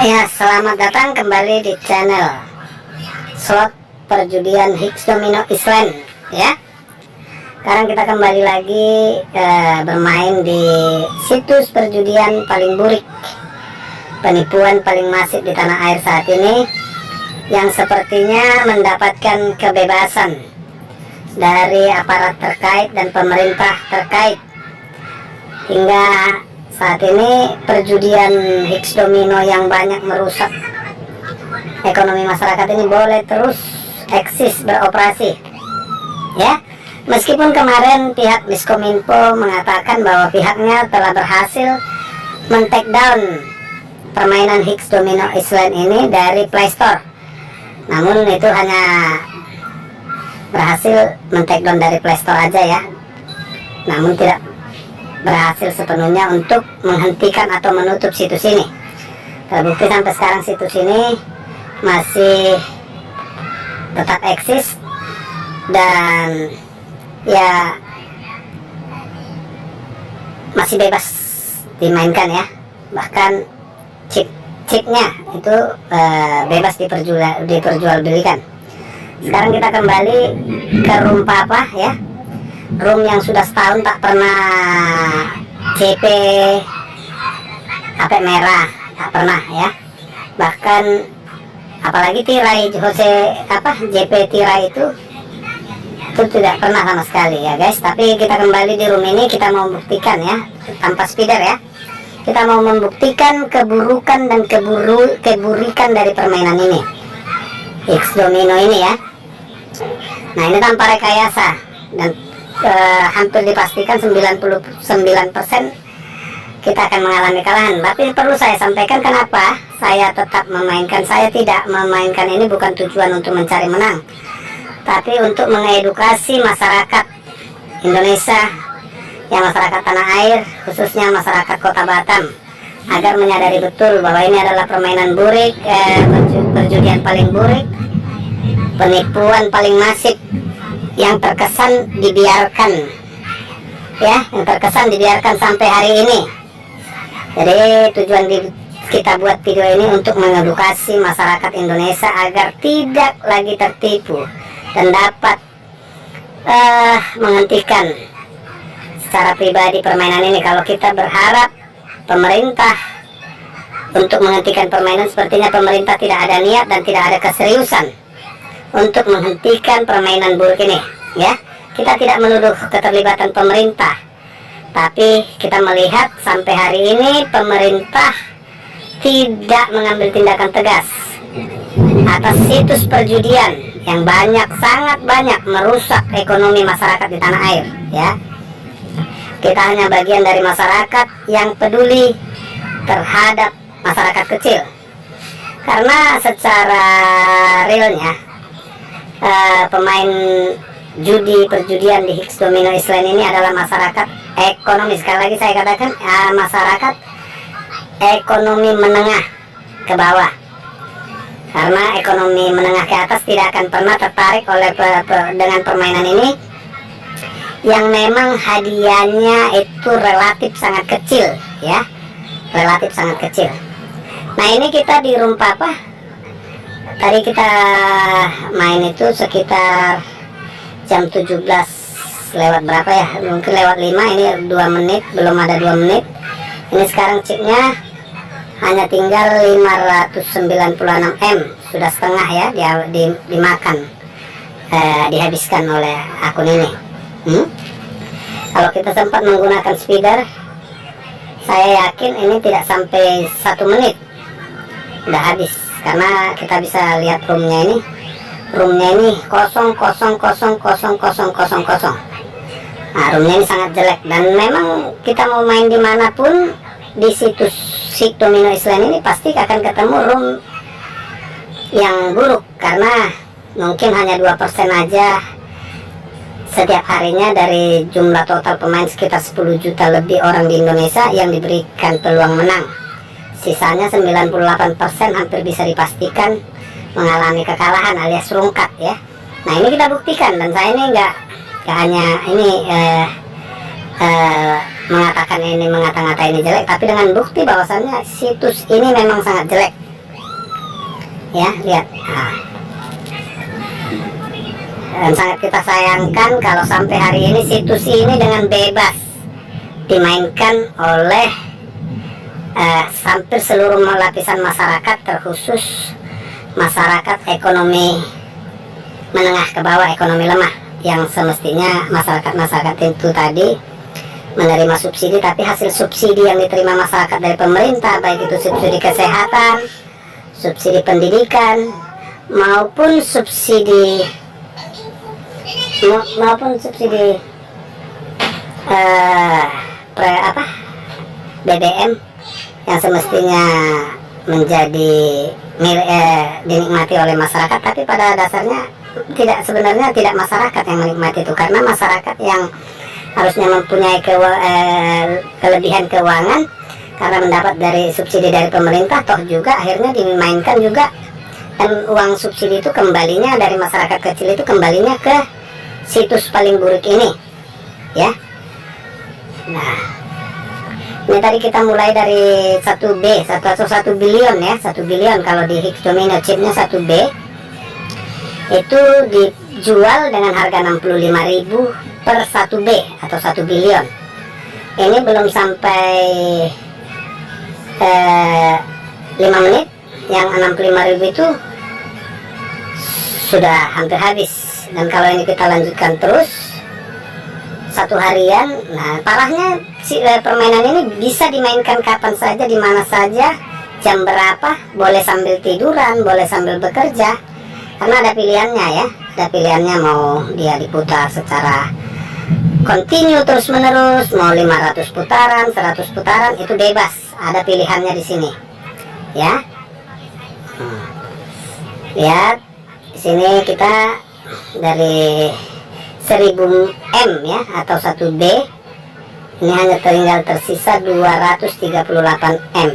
Ya, selamat datang kembali di channel slot perjudian Hicks Domino Island ya. Sekarang kita kembali lagi bermain di situs perjudian paling burik, penipuan paling masif di tanah air saat ini, yang sepertinya mendapatkan kebebasan dari aparat terkait dan pemerintah terkait. Hingga saat ini perjudian Hicks Domino yang banyak merusak ekonomi masyarakat ini boleh terus eksis beroperasi ya. Meskipun kemarin pihak Diskominfo mengatakan bahwa pihaknya telah berhasil men-take down permainan Hicks Domino Island ini dari Play Store, namun itu hanya berhasil men-take down dari Play Store aja ya, namun tidak berhasil sepenuhnya untuk menghentikan atau menutup situs ini. Terbukti sampai sekarang situs ini masih tetap eksis dan ya masih bebas dimainkan ya. Bahkan chipnya itu bebas diperjualbelikan. Sekarang kita kembali ke room Papa ya, room yang sudah setahun tak pernah JP HP merah, tak pernah ya. Bahkan apalagi tirai JP tirai itu tidak pernah sama sekali ya guys. Tapi kita kembali di room ini, kita mau membuktikan ya, tanpa speeder ya, kita mau membuktikan keburukan dan keburikan dari permainan ini, Hicks Domino ini ya. Nah, ini tanpa rekayasa dan hampir dipastikan 99% kita akan mengalami kekalahan. Tapi perlu saya sampaikan kenapa saya tetap memainkan. Saya tidak memainkan ini bukan tujuan untuk mencari menang, tapi untuk mengedukasi masyarakat Indonesia, ya masyarakat tanah air, khususnya masyarakat Kota Batam, agar menyadari betul bahwa ini adalah permainan burik, perjudian paling burik, penipuan paling masif yang terkesan dibiarkan ya, yang terkesan dibiarkan sampai hari ini. Jadi tujuan kita buat video ini untuk mengedukasi masyarakat Indonesia agar tidak lagi tertipu dan dapat menghentikan secara pribadi permainan ini. Kalau kita berharap pemerintah untuk menghentikan permainan, sepertinya pemerintah tidak ada niat dan tidak ada keseriusan untuk menghentikan permainan buruk ini ya. Kita tidak menuduh keterlibatan pemerintah, tapi kita melihat sampai hari ini pemerintah tidak mengambil tindakan tegas atas situs perjudian yang sangat banyak merusak ekonomi masyarakat di tanah air ya. Kita hanya bagian dari masyarakat yang peduli terhadap masyarakat kecil, karena secara realnya pemain judi perjudian di Hicks Domino Island ini adalah masyarakat ekonomi. Sekali lagi saya katakan masyarakat ekonomi menengah ke bawah, karena ekonomi menengah ke atas tidak akan pernah tertarik dengan permainan ini yang memang hadiahnya itu relatif sangat kecil ya, relatif sangat kecil. Nah, ini kita di room Papa. Tadi kita main itu sekitar jam 17 lewat berapa ya, mungkin lewat 5, ini 2 menit, belum ada 2 menit. Ini sekarang chipnya hanya tinggal 596 M, sudah setengah ya dimakan, dihabiskan oleh akun ini. Kalau kita sempat menggunakan speeder, saya yakin ini tidak sampai 1 menit udah habis, karena kita bisa lihat roomnya ini kosong. Nah, roomnya ini sangat jelek, dan memang kita mau main dimanapun di situs Hicks Domino Island ini pasti akan ketemu room yang buruk, karena mungkin hanya 2% aja setiap harinya dari jumlah total pemain sekitar 10 juta lebih orang di Indonesia yang diberikan peluang menang. Sisanya 98% hampir bisa dipastikan mengalami kekalahan alias rungkat ya. Nah, ini kita buktikan, dan saya ini nggak hanya ini mengatakan ini, mengata-ngata ini jelek, tapi dengan bukti bahwasannya situs ini memang sangat jelek. Ya, lihat. Dan sangat kita sayangkan kalau sampai hari ini situs ini dengan bebas dimainkan oleh hampir seluruh lapisan masyarakat, terkhusus masyarakat ekonomi menengah ke bawah, ekonomi lemah, yang semestinya masyarakat itu tadi menerima subsidi, tapi hasil subsidi yang diterima masyarakat dari pemerintah, baik itu subsidi kesehatan, subsidi pendidikan, maupun subsidi BBM yang semestinya menjadi dinikmati oleh masyarakat, tapi pada dasarnya sebenarnya tidak masyarakat yang menikmati itu, karena masyarakat yang harusnya mempunyai kelebihan keuangan karena mendapat dari subsidi dari pemerintah, toh juga akhirnya dimainkan juga, dan uang subsidi itu kembalinya dari masyarakat kecil itu kembalinya ke situs paling buruk ini, ya. Nah, ini tadi kita mulai dari 1B, 1 billion ya, 1 billion kalau di Higgs Domino chipnya 1B itu dijual dengan harga 65.000 per 1B atau 1 billion. Ini belum sampai 5 menit, yang 65.000 itu sudah hampir habis. Dan kalau ini kita lanjutkan terus satu harian, nah parahnya permainan ini bisa dimainkan kapan saja, di mana saja, jam berapa, boleh sambil tiduran, boleh sambil bekerja, karena ada pilihannya ya, ada pilihannya mau dia diputar secara continue terus menerus, mau 500 putaran, 100 putaran, itu bebas, ada pilihannya di sini, ya. Lihat di sini kita dari 1000 M ya, atau 1B ini hanya tinggal tersisa 238 M.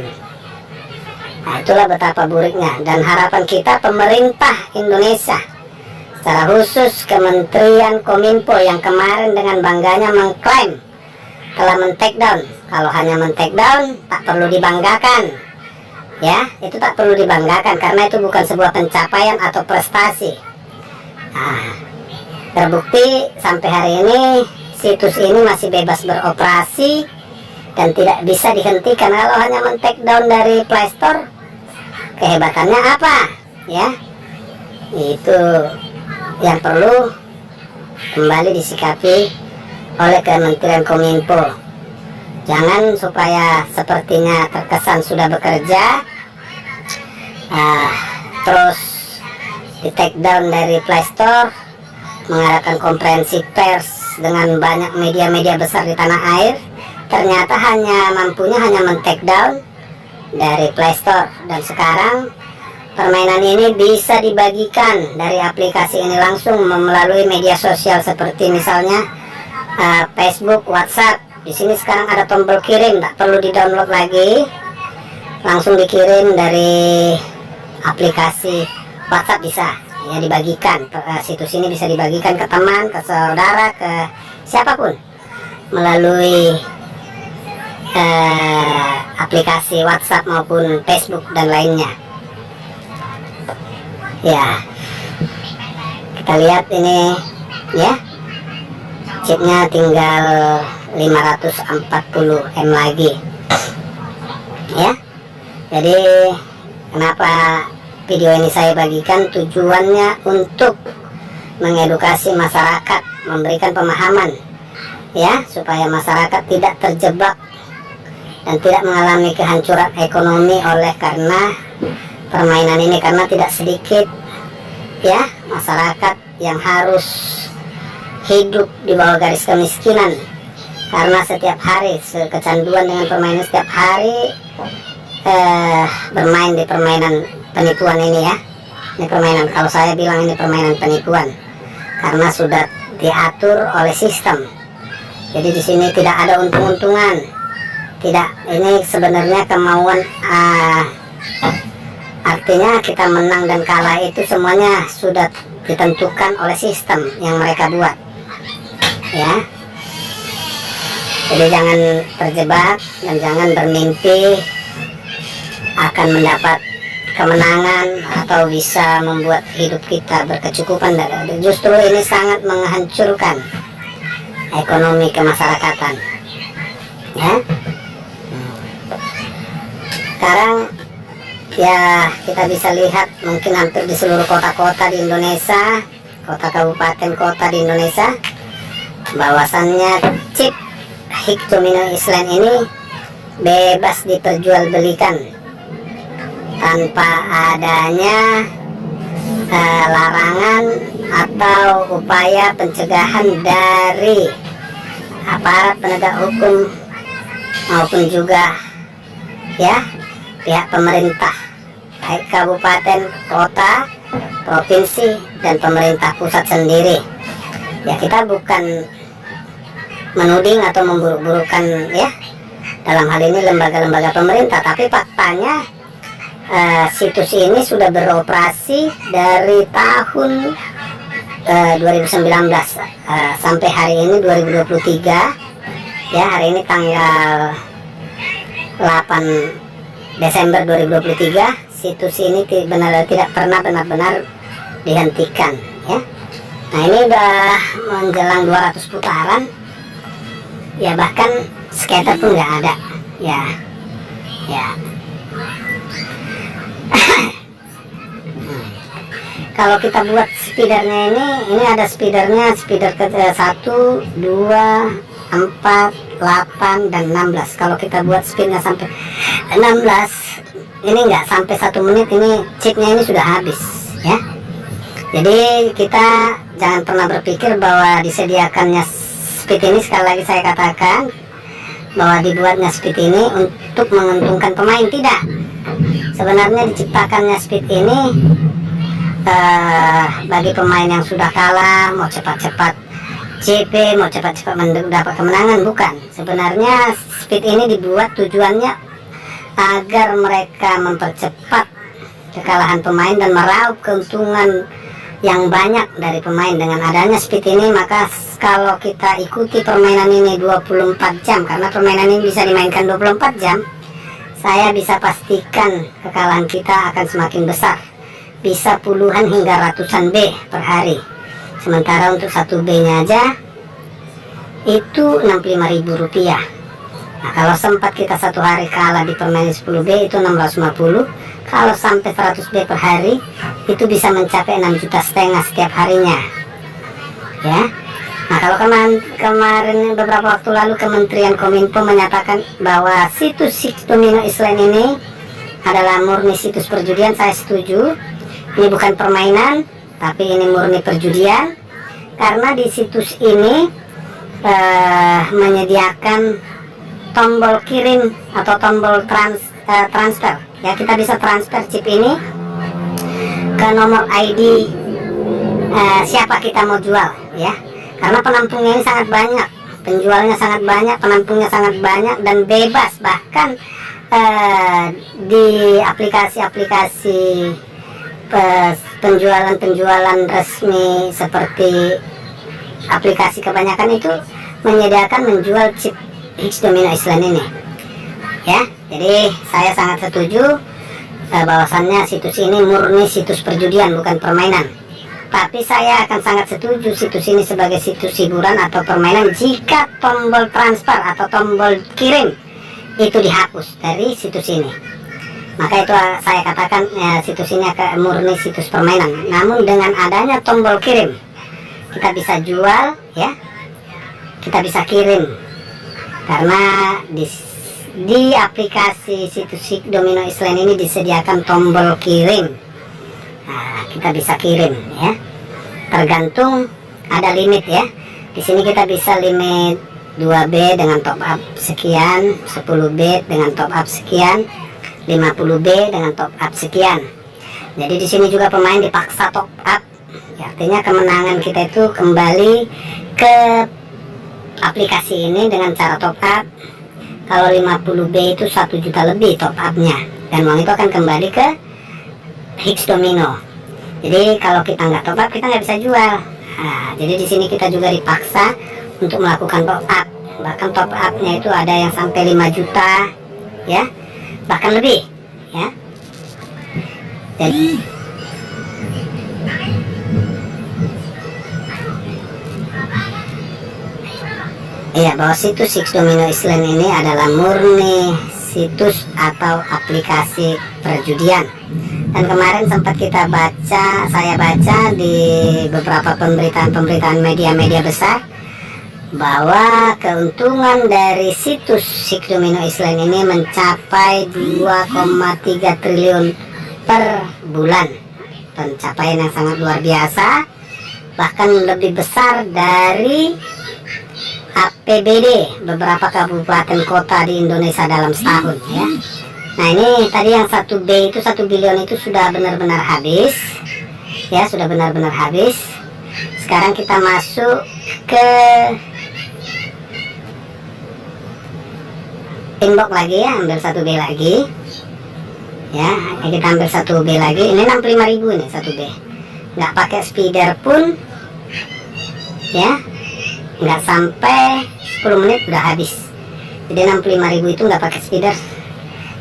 Nah, itulah betapa buruknya, dan harapan kita pemerintah Indonesia, secara khusus Kementerian Kominfo yang kemarin dengan bangganya mengklaim telah men-take down. Kalau hanya men-take down tak perlu dibanggakan, ya, itu tak perlu dibanggakan karena itu bukan sebuah pencapaian atau prestasi. Nah, terbukti sampai hari ini situs ini masih bebas beroperasi dan tidak bisa dihentikan. Kalau hanya men-take down dari Play Store, kehebatannya apa? Ya, itu yang perlu kembali disikapi oleh Kementerian Kominfo. Jangan supaya sepertinya terkesan sudah bekerja, terus di take down dari Play Store, mengadakan konferensi pers dengan banyak media-media besar di tanah air, ternyata mampunya hanya men-take down dari Play Store. Dan sekarang permainan ini bisa dibagikan dari aplikasi ini langsung melalui media sosial seperti misalnya Facebook, WhatsApp. Di sini sekarang ada tombol kirim, tak perlu di-download lagi, langsung dikirim dari aplikasi WhatsApp bisa. Ya, dibagikan, situs ini bisa dibagikan ke teman, ke saudara, ke siapapun melalui aplikasi WhatsApp maupun Facebook dan lainnya. Ya, kita lihat ini ya, chipnya tinggal 540 M lagi, ya. Jadi kenapa video ini saya bagikan? Tujuannya untuk mengedukasi masyarakat, memberikan pemahaman, ya, supaya masyarakat tidak terjebak dan tidak mengalami kehancuran ekonomi oleh karena permainan ini, karena tidak sedikit ya masyarakat yang harus hidup di bawah garis kemiskinan karena setiap hari kecanduan dengan permainan, setiap hari bermain di permainan penipuan ini ya. Ini permainan, kalau saya bilang ini permainan penipuan karena sudah diatur oleh sistem. Jadi di sini tidak ada untung-untungan, tidak. Ini sebenarnya kemauan, artinya kita menang dan kalah itu semuanya sudah ditentukan oleh sistem yang mereka buat, ya. Jadi jangan terjebak dan jangan bermimpi akan mendapat kemenangan atau bisa membuat hidup kita berkecukupan. Justru ini sangat menghancurkan ekonomi kemasyarakatan, ya. Sekarang ya kita bisa lihat mungkin hampir di seluruh kota-kota di Indonesia, kota kabupaten kota di Indonesia, bahwasannya chip Higgs Domino Island ini bebas diperjualbelikan tanpa adanya larangan atau upaya pencegahan dari aparat penegak hukum maupun juga ya pihak pemerintah, baik kabupaten, kota, provinsi, dan pemerintah pusat sendiri. Ya, kita bukan menuding atau memburuk-burukkan ya dalam hal ini lembaga-lembaga pemerintah, tapi faktanya situs ini sudah beroperasi dari tahun 2019 sampai hari ini 2023 ya. Hari ini tanggal 8 Desember 2023, situs ini tidak pernah benar-benar dihentikan ya. Nah, ini udah menjelang 200 putaran ya, bahkan skater pun nggak ada ya. Kalau kita buat speedernya ini ada speedernya, speeder ke 1, 2, 4, 8, dan 16. Kalau kita buat speednya sampai 16, ini nggak sampai 1 menit ini chipnya ini sudah habis ya. Jadi kita jangan pernah berpikir bahwa disediakannya speed ini, sekali lagi saya katakan bahwa dibuatnya speed ini untuk menguntungkan pemain, tidak. Sebenarnya diciptakannya speed ini bagi pemain yang sudah kalah, mau cepat-cepat CP, mau cepat-cepat mendapat kemenangan, bukan. Sebenarnya speed ini dibuat tujuannya agar mereka mempercepat kekalahan pemain dan meraup keuntungan yang banyak dari pemain. Dengan adanya speed ini, maka kalau kita ikuti permainan ini 24 jam, karena permainan ini bisa dimainkan 24 jam, saya bisa pastikan kekalahan kita akan semakin besar. Bisa puluhan hingga ratusan B per hari. Sementara untuk 1 B nya aja itu Rp65.000. Nah, kalau sempat kita 1 hari kalah di permainan 10 B itu 650. Kalau sampai 100 B per hari itu bisa mencapai 6,5 juta setiap harinya ya. Nah, kalau kemarin beberapa waktu lalu Kementerian Kominfo menyatakan bahwa situs Higgs Domino Island ini adalah murni situs perjudian, saya setuju. Ini bukan permainan, tapi ini murni perjudian, karena di situs ini menyediakan tombol kirim atau tombol transfer ya. Kita bisa transfer chip ini ke nomor ID siapa kita mau jual ya, karena penampungnya ini sangat banyak, penjualnya sangat banyak, penampungnya sangat banyak, dan bebas. Bahkan di aplikasi-aplikasi penjualan resmi seperti aplikasi kebanyakan itu menyediakan menjual chip Higgs Domino Island ini ya. Jadi saya sangat setuju bahwasannya situs ini murni situs perjudian, bukan permainan. Tapi saya akan sangat setuju situs ini sebagai situs hiburan atau permainan jika tombol transfer atau tombol kirim itu dihapus dari situs ini. Maka itu saya katakan situs ini akan murni situs permainan. Namun dengan adanya tombol kirim, kita bisa jual ya, kita bisa kirim, karena di aplikasi situs Higgs Domino Island ini disediakan tombol kirim. Nah, kita bisa kirim ya, tergantung ada limit ya. Di sini kita bisa limit 2B dengan top up sekian, 10B dengan top up sekian, 50B dengan top up sekian. Jadi di sini juga pemain dipaksa top up ya, artinya kemenangan kita itu kembali ke aplikasi ini dengan cara top up. Kalau 50B itu 1 juta lebih top upnya, dan uang itu akan kembali ke Higgs Domino. Jadi kalau kita nggak top up, kita nggak bisa jual. Nah, jadi di sini kita juga dipaksa untuk melakukan top up bahkan top up-nya itu ada yang sampai 5 juta ya, bahkan lebih ya. Jadi iya, bahwa situs X Domino Island ini adalah murni situs atau aplikasi perjudian. Dan kemarin sempat saya baca di beberapa pemberitaan media-media besar bahwa keuntungan dari situs X Domino Island ini mencapai 2,3 triliun per bulan. Pencapaian yang sangat luar biasa, bahkan lebih besar dari APBD beberapa kabupaten kota di Indonesia dalam setahun ya. Nah, ini tadi yang 1 bilion itu sudah benar-benar habis ya, sudah benar-benar habis. Sekarang kita masuk ke inbox lagi ya, ambil 1 B lagi ya. Kita ambil 1 B lagi, ini 65.000 nih 1 B, nggak pakai speeder pun ya, nggak sampai 10 menit udah habis. Jadi 65.000 itu nggak pakai speeder,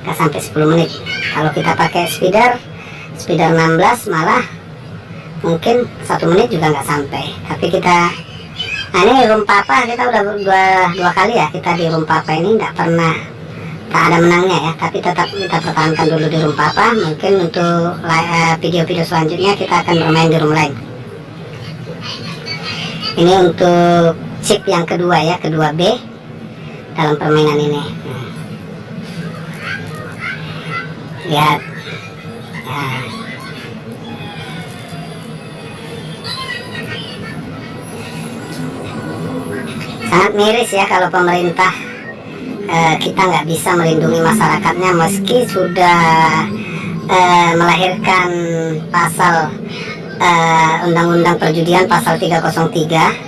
nggak sampai 10 menit. Kalau kita pakai speeder 16 malah mungkin 1 menit juga nggak sampai. Tapi kita, nah ini room papa kita udah dua kali ya kita di room papa ini, nggak ada menangnya ya. Tapi tetap kita pertahankan dulu di room papa. Mungkin untuk video-video selanjutnya kita akan bermain di room lain. Ini untuk chip yang kedua ya, kedua B dalam permainan ini. Lihat nah. Sangat miris ya kalau pemerintah kita nggak bisa melindungi masyarakatnya, meski sudah melahirkan pasal Undang-Undang Perjudian pasal 303.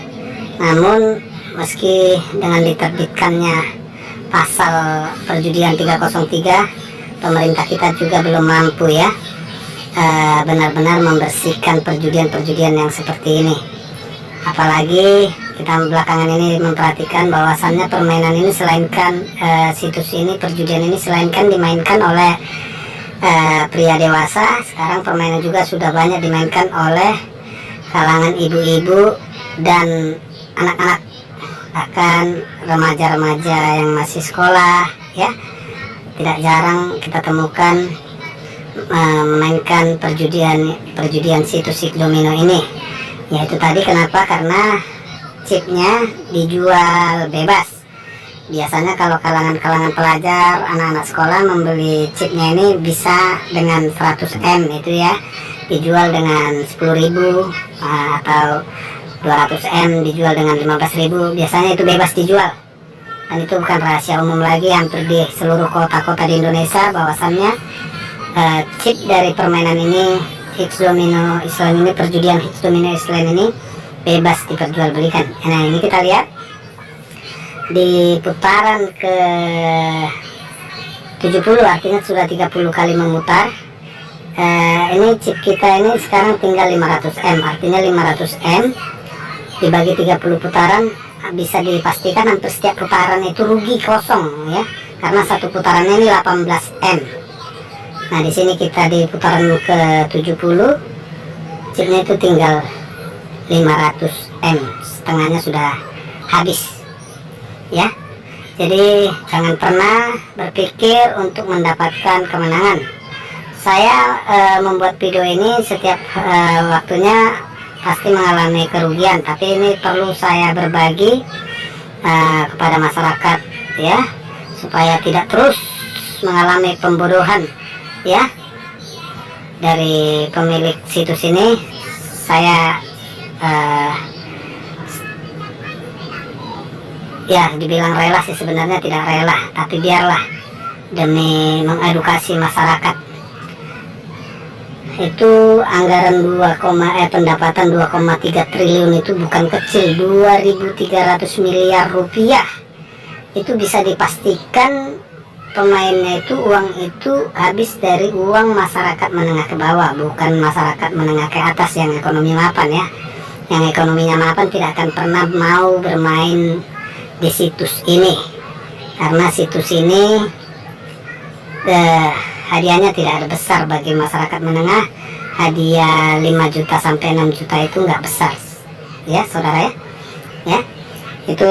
Namun meski dengan diterbitkannya pasal perjudian 303, pemerintah kita juga belum mampu ya benar-benar membersihkan perjudian-perjudian yang seperti ini. Apalagi kita belakangan ini memperhatikan bahwasannya permainan ini selainkan situs ini, perjudian ini selainkan dimainkan oleh pria dewasa, sekarang permainan juga sudah banyak dimainkan oleh kalangan ibu-ibu dan anak-anak, bahkan remaja-remaja yang masih sekolah ya. Tidak jarang kita temukan memainkan perjudian situs X Domino ini. Yaitu tadi kenapa? Karena chipnya dijual bebas. Biasanya kalau kalangan pelajar, anak-anak sekolah membeli chipnya ini bisa dengan 100 M itu ya, dijual dengan 10.000 atau 200 M dijual dengan 15.000. Biasanya itu bebas dijual. Dan itu bukan rahasia umum lagi, hampir di seluruh kota-kota di Indonesia bahwasannya chip dari permainan ini, X Domino Island ini, perjudian X Domino Island ini bebas diperjualbelikan. Nah, ini kita lihat di putaran ke 70, artinya sudah 30 kali memutar. Ini chip kita ini sekarang tinggal 500 M, artinya 500 M dibagi 30 putaran, bisa dipastikan hampir setiap putaran itu rugi kosong ya, karena satu putarannya ini 18 M. Nah, di sini kita di putaran ke 70 chipnya itu tinggal 500 M, setengahnya sudah habis ya. Jadi jangan pernah berpikir untuk mendapatkan kemenangan. Saya membuat video ini setiap waktunya pasti mengalami kerugian, tapi ini perlu saya berbagi kepada masyarakat ya, supaya tidak terus mengalami pembodohan ya dari pemilik situs ini. Saya ya dibilang rela sih, sebenarnya tidak rela, tapi biarlah demi mengedukasi masyarakat. Itu anggaran pendapatan 2,3 triliun itu bukan kecil, 2.300 miliar rupiah. Itu bisa dipastikan pemainnya itu uang itu habis dari uang masyarakat menengah ke bawah, bukan masyarakat menengah ke atas yang ekonomi mapan ya. Yang ekonominya mapan tidak akan pernah mau bermain di situs ini, karena situs ini hadiahnya tidak ada besar bagi masyarakat menengah. Hadiah 5 juta sampai 6 juta itu nggak besar ya saudara ya, itu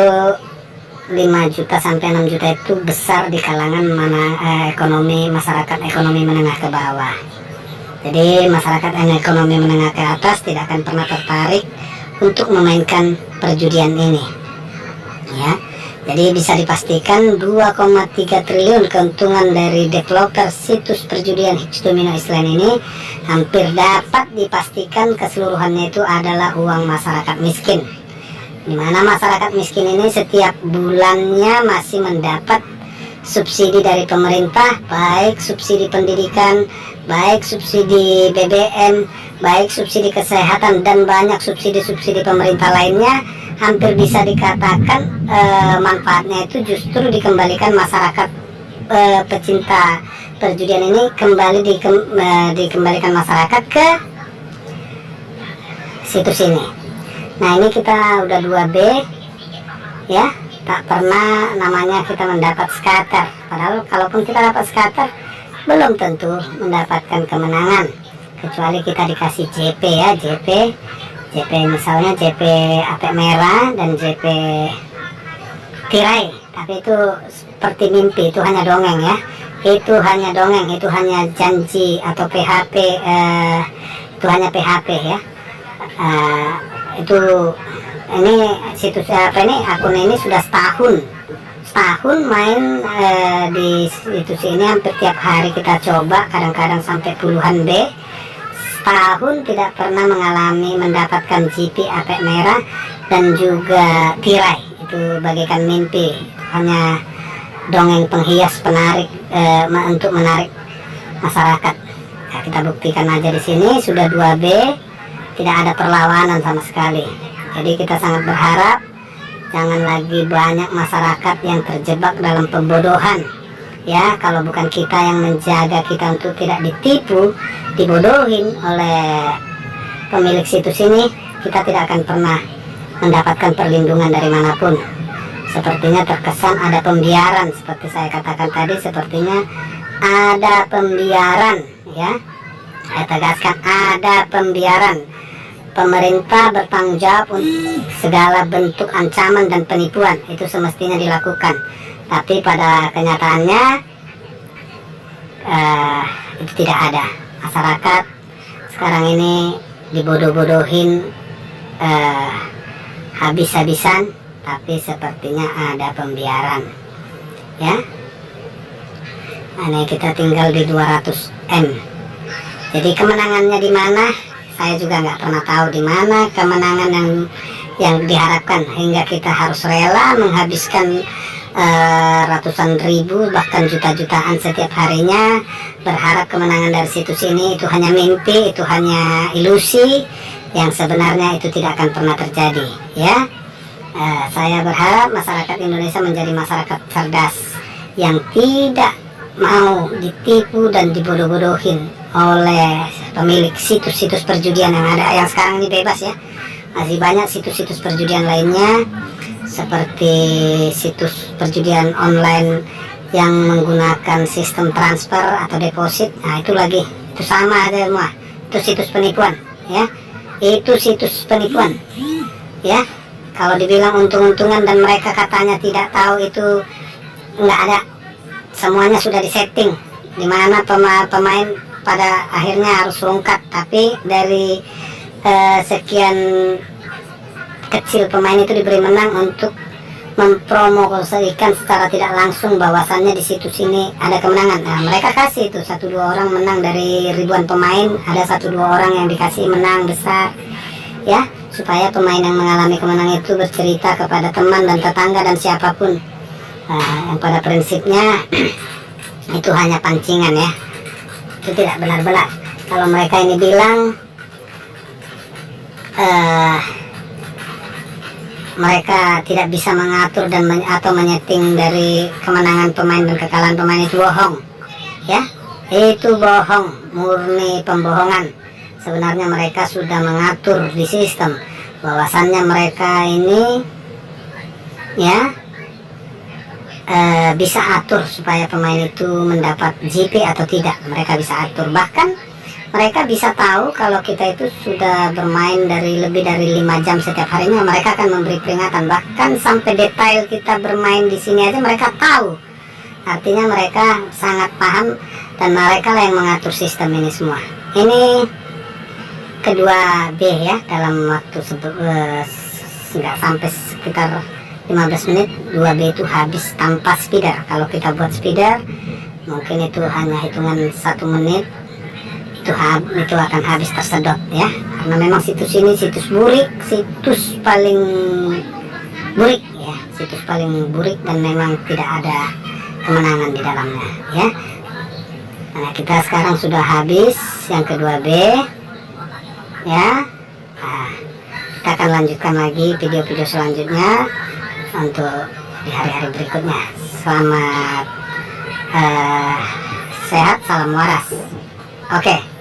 5 juta sampai 6 juta itu besar di kalangan ekonomi masyarakat ekonomi menengah ke bawah. Jadi masyarakat ekonomi menengah ke atas tidak akan pernah tertarik untuk memainkan perjudian ini ya. Jadi bisa dipastikan 2,3 triliun keuntungan dari developer situs perjudian Hits Domino Island ini hampir dapat dipastikan keseluruhannya itu adalah uang masyarakat miskin, di mana masyarakat miskin ini setiap bulannya masih mendapat subsidi dari pemerintah, baik subsidi pendidikan, baik subsidi BBM, baik subsidi kesehatan, dan banyak subsidi-subsidi pemerintah lainnya. Hampir bisa dikatakan manfaatnya itu justru dikembalikan masyarakat pecinta perjudian ini, dikembalikan masyarakat ke situs ini. Nah, ini kita udah 2B ya, tak pernah namanya kita mendapat scatter. Padahal kalaupun kita dapat scatter belum tentu mendapatkan kemenangan, kecuali kita dikasih JP ya, JP misalnya JP apek merah dan JP tirai. Tapi itu seperti mimpi, itu hanya dongeng ya, itu hanya dongeng, itu hanya janji atau PHP, itu hanya PHP ya. Itu ini situs akun ini sudah setahun main di situs ini. Hampir tiap hari kita coba, kadang-kadang sampai puluhan B. Tahun tidak pernah mendapatkan GP apek merah dan juga tirai. Itu bagaikan mimpi, hanya dongeng penghias penarik untuk menarik masyarakat. Nah, kita buktikan aja di sini sudah 2B, tidak ada perlawanan sama sekali. Jadi kita sangat berharap jangan lagi banyak masyarakat yang terjebak dalam pembodohan ya. Kalau bukan kita yang menjaga kita untuk tidak ditipu, dibodohin oleh pemilik situs ini, kita tidak akan pernah mendapatkan perlindungan dari manapun. Sepertinya terkesan ada pembiaran, seperti saya katakan tadi, sepertinya ada pembiaran ya. Saya tegaskan, ada pembiaran. Pemerintah bertanggung jawab untuk segala bentuk ancaman dan penipuan, itu semestinya dilakukan. Tapi pada kenyataannya itu tidak ada. Masyarakat sekarang ini dibodoh-bodohin habis-habisan, tapi sepertinya ada pembiaran ya. Ini kita tinggal di 200M. Jadi kemenangannya di mana? Saya juga nggak pernah tahu di mana kemenangan yang diharapkan, hingga kita harus rela menghabiskan ratusan ribu bahkan juta-jutaan setiap harinya berharap kemenangan dari situs ini. Itu hanya mimpi, itu hanya ilusi yang sebenarnya itu tidak akan pernah terjadi ya. Saya berharap masyarakat Indonesia menjadi masyarakat cerdas yang tidak mau ditipu dan dibodoh-bodohin oleh pemilik situs-situs perjudian yang ada, yang sekarang ini bebas ya. Masih banyak situs-situs perjudian lainnya, seperti situs perjudian online yang menggunakan sistem transfer atau deposit. Nah, itu lagi, itu sama aja semua, itu situs penipuan ya, itu situs penipuan ya. Kalau dibilang untung-untungan dan mereka katanya tidak tahu, itu nggak ada. Semuanya sudah disetting, dimana pemain pada akhirnya harus lengkap. Tapi dari sekian kecil pemain itu diberi menang untuk mempromosikan secara tidak langsung bahwasannya di situs ini ada kemenangan. Nah, mereka kasih itu 1-2 orang menang dari ribuan pemain, ada 1-2 orang yang dikasih menang besar ya, supaya pemain yang mengalami kemenangan itu bercerita kepada teman dan tetangga dan siapapun. Yang pada prinsipnya itu hanya pancingan ya, itu tidak benar-benar. Kalau mereka ini bilang mereka tidak bisa mengatur dan atau menyeting dari kemenangan pemain dan kekalahan pemain, itu bohong ya, itu bohong, murni pembohongan. Sebenarnya mereka sudah mengatur di sistem bahwasannya mereka ini ya bisa atur supaya pemain itu mendapat GP atau tidak. Mereka bisa atur, bahkan mereka bisa tahu kalau kita itu sudah bermain lebih dari 5 jam setiap harinya. Mereka akan memberi peringatan, bahkan sampai detail kita bermain di sini aja mereka tahu. Artinya mereka sangat paham, dan mereka lah yang mengatur sistem ini semua. Ini kedua B ya, dalam waktu nggak sampai sekitar 15 menit 2B itu habis tanpa speeder. Kalau kita buat speeder mungkin itu hanya hitungan 1 menit itu akan habis tersedot ya, karena memang situs ini situs burik, situs paling burik ya, situs paling burik, dan memang tidak ada kemenangan di dalamnya ya. Nah, kita sekarang sudah habis yang kedua B ya. Nah, kita akan lanjutkan lagi video-video selanjutnya untuk di hari-hari berikutnya. Selamat sehat, salam waras. Oke.